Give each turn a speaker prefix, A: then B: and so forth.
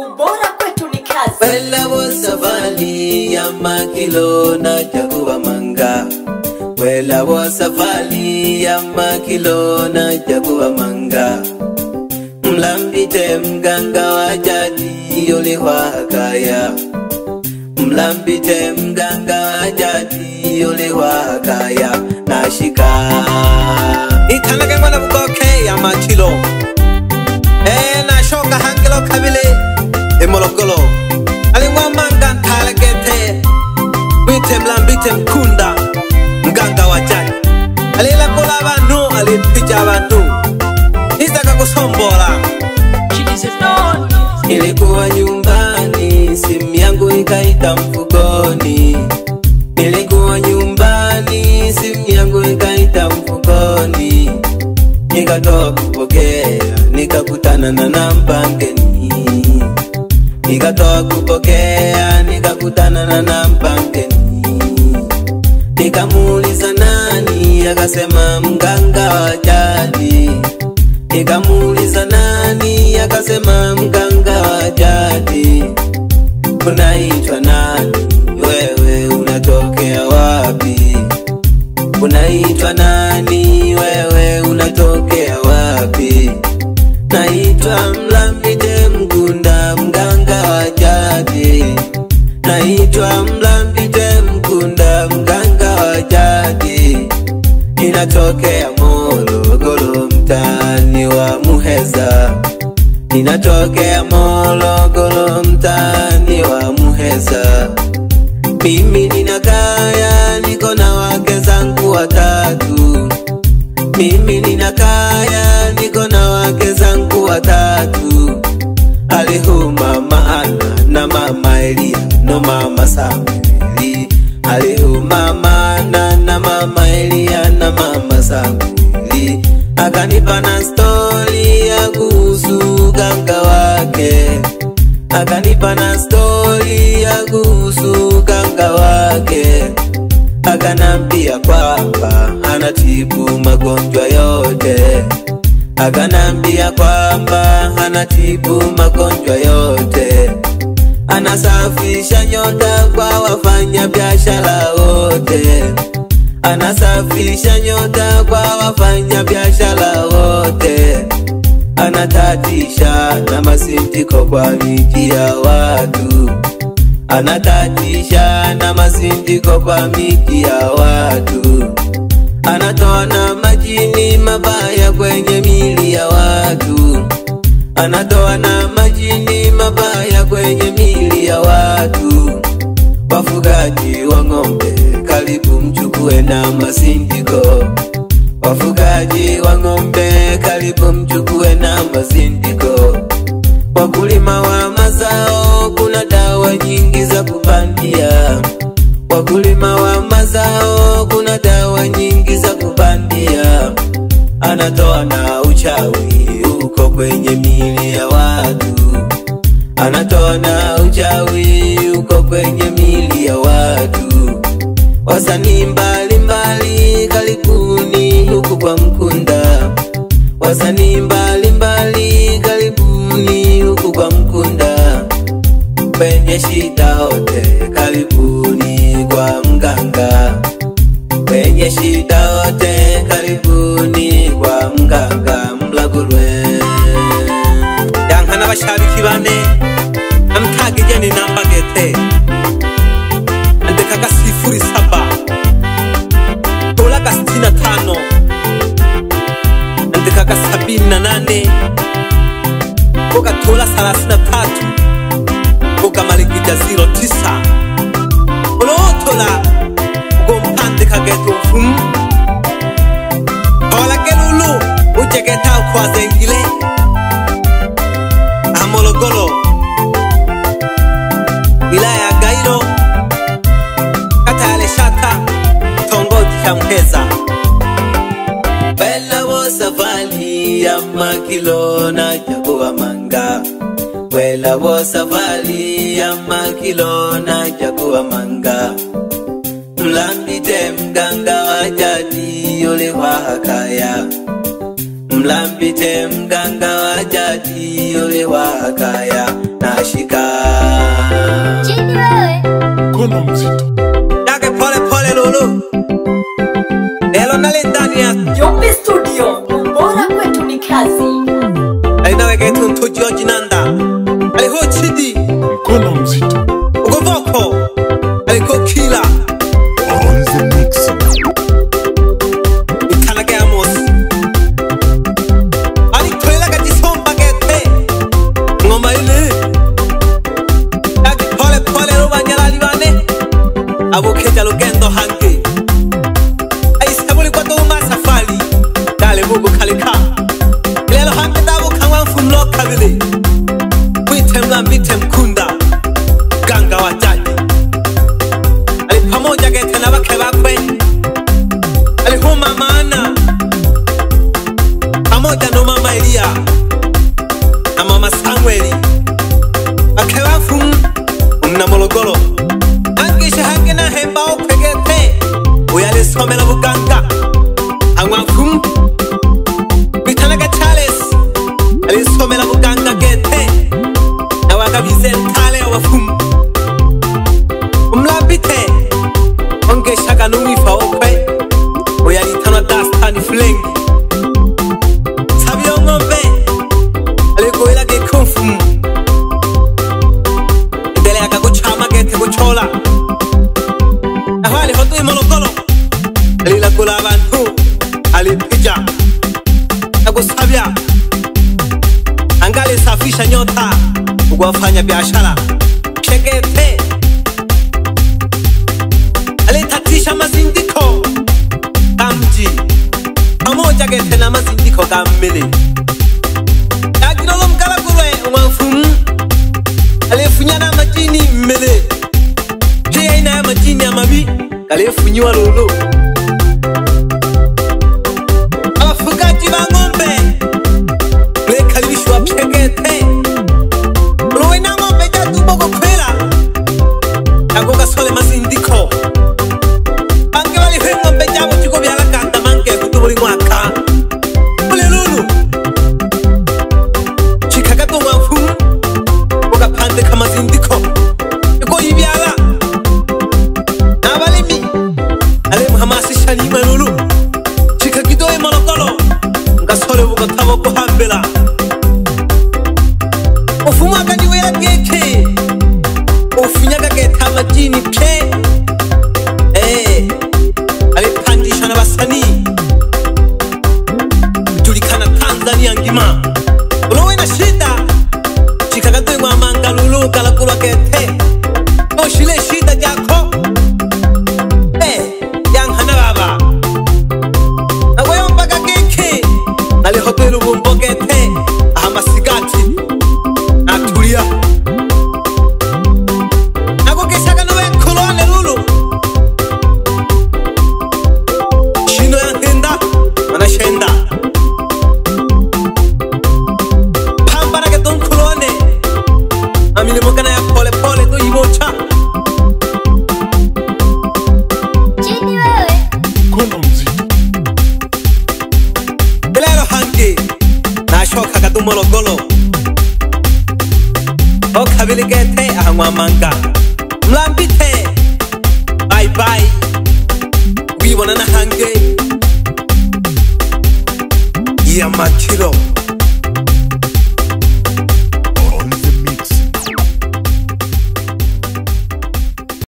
A: ubora kwetu ni kazi.
B: Wela wasafali ya makilo na jaguwa manga. Wela wasafali ya makilo na jaguwa manga. Mlambite mganga wa jadi yule wakaya. Mlambite mganga wa jadi yule wakaya. Nashika itanage mwana bukoke ya makilo. Nashoka hangilo kabile Emologolo Alingwa manga ntalagete Wite mlambite mkunda Mganga wa jadi Alila kula abantu alipija abantu Nizaka kusombola Nilikuwa nyumbani simu yangu ikaita mfukoni. Nilikuwa nyumbani simu yangu ikaita mfukoni. Nikatoka kupokea nikakutana na namba ngeni. Nikatoka kupokea nikakutana na namba ngeni. Nikamuuliza nani, akasema mganga wa jadi. Nikamuuliza nani, akasema mganga wa jadi. Unaitwa nani wewe, unatokea wapi? Unaitwa nani wewe, unatokea wapi? Naitwa Mlambite Mkunda mganga wa jadi. Naitwa Mlambite Mkunda mganga wa jadi. Ninatokea Morogoro mtaani wa Muheza. Ninatokea Morogoro mtaani wa Muheza. Mimi ninakaya niko na wake zangu watatu. Mimi ninakaya niko na wake zangu watatu. Alihu mama Ana na mama Elia no mama Samueli. Alihu mama Ana na mama Elia na mama Samueli. Akanipa na story ya kuhusu ganga wake. Akanipa na story ya kuhusu ganga wake. Akanambia kwamba anatibu magonjwa yote. Akanambia kwamba anatibu magonjwa yote. Anasafisha nyota kwa wafanya biashara wote. Anasafisha nyota kwa wafanya biashara wote. Anatatisha na masindiko kwa miji ya watu. Anatatisha na masindiko kwa miji ya watu. Anatoa na majini mabaya kwenye mili ya watu. Anatoa na majini mabaya kwenye mili ya watu. Wafugaji wa ng'ombe karibu mchukue na masindiko. Wafugaji wa ng'ombe karibu mchukue na masindiko. Wakulima wa mazao kuna dawa nyingi za kupandia. Wakulima wa mazao kuna dawa nyingi za kupandia. Anatoa na uchawi uko kwenye mili ya watu. Anatoa na uchawi uko kwenye mili ya watu. Wasanii mbalimbali karibuni huku kwa Mkunda. Wasanii mbalimbali karibuni huku kwa Mkunda. Wenye shida wote karibuni kwa mganga. Wenye shida wote karibuni kwa mganga Mlagurwe. Yankana bashabiki bane amtagije ni namba gete. Andika ka 07 tola ka 65. Andika ka 78 koka tola 33 koka malikija 09 olotola gompande ka geto tola kelulu ujegeta kwa zengile Amologolo wilaya Gairo kata ya Leshata tongoji cha Muheza. Wela wasafali ya makilo na jaguwa manga. Wela wasafali ya makilo na jaguwa manga. Mlambite mganga wa jadi yule wakaya. Mlambite mganga wa jadi yule wakaya. nashika.
A: Jini wewe
C: Mkono mzito.
B: Yake pole pole lulu. Lelo nalindani ya
D: Jombe Studio, bora kwetu ni kazi.
B: alinaweke tuntu George Nanda. Aliho chidi
C: Mkono mzito.
B: ugoboko. Aliko kila
C: On the mix.
B: ikanage amos. Alitoela kajisomba gete ngoma ile. Yake pole pole rubanyala libane. Abokeja lugendo hange. Aisabuli kwa tuma safari. Dale bubu kalika. Lelo hange dabu kangwa mfumlo kabili. Witemla mitem kunda. Ganga wa jaji. Ali pamoja gete na wake wakwe. Ali huma maana. Pamoja no mama Elia na mama Samueli. Wake wafu umna mologolo. Angisha hange na hemba opegete. Uyale somela buganga. Angwafum bitanaga Charles. Ali somela buganga gete. Na wakabize tale wafum. Umlambite ongesha kanuni fa okwe. Uyali tanwa dastani flengi. Sabio ngombe. Ali goela ge konfum. Idele akakuchama gete kuchola. Ahali hotu imolokolo. Alila kula abantu. Alipija akusabia. Angali safisha nyota kuwafanya biashara. Kegete alitatisha mazindiko kamji pamoja gete na mazindiko kamili. Akinolo mkalagulwe umwafumu alifunyana majini mmele. Jia ina ya majini ya mabi kalifunyiwa lulu. Abafugaji ba ngombe bekalibishwa pegete. Luwe na ngombe jatubogo kwela Ako gasole mazindiko. Ange wali hwe ngombe jabo chiko biala kanda manke kutubuli mwaka. Ule lulu chikagato mwafumu Boga pande kama zindiko. Iko ibiala Nabalimi Ale muhamasisha ni lulu chikagidoe molokolo ngasole bugotabo kuhambela. Ufumaka ni wera geke. Ufunyaga geta majini ke. Alipandisha na basani. Julikana Tanzania ngima. Ulowe na shida. Chikagadoe mwa mangalulu kalakulwa gete. Oshile shida jako. Yang hana baba. Nawe mpaka geke. Nali hotelu bumbo gete. Ahamasigati. Natulia. Nago keshaga nowe kolone lulu. Shino ya tenda. Manashenda. Pambara ke don kolone. Amile mokana ya pole pole to ibocha.
A: Jini wewe
C: Mkono mzito.
B: Lelo hange nashoka kadumologolo. Okabili gete ahangwa manga. Mlambite bye bye. Wibona na hange ya makiro.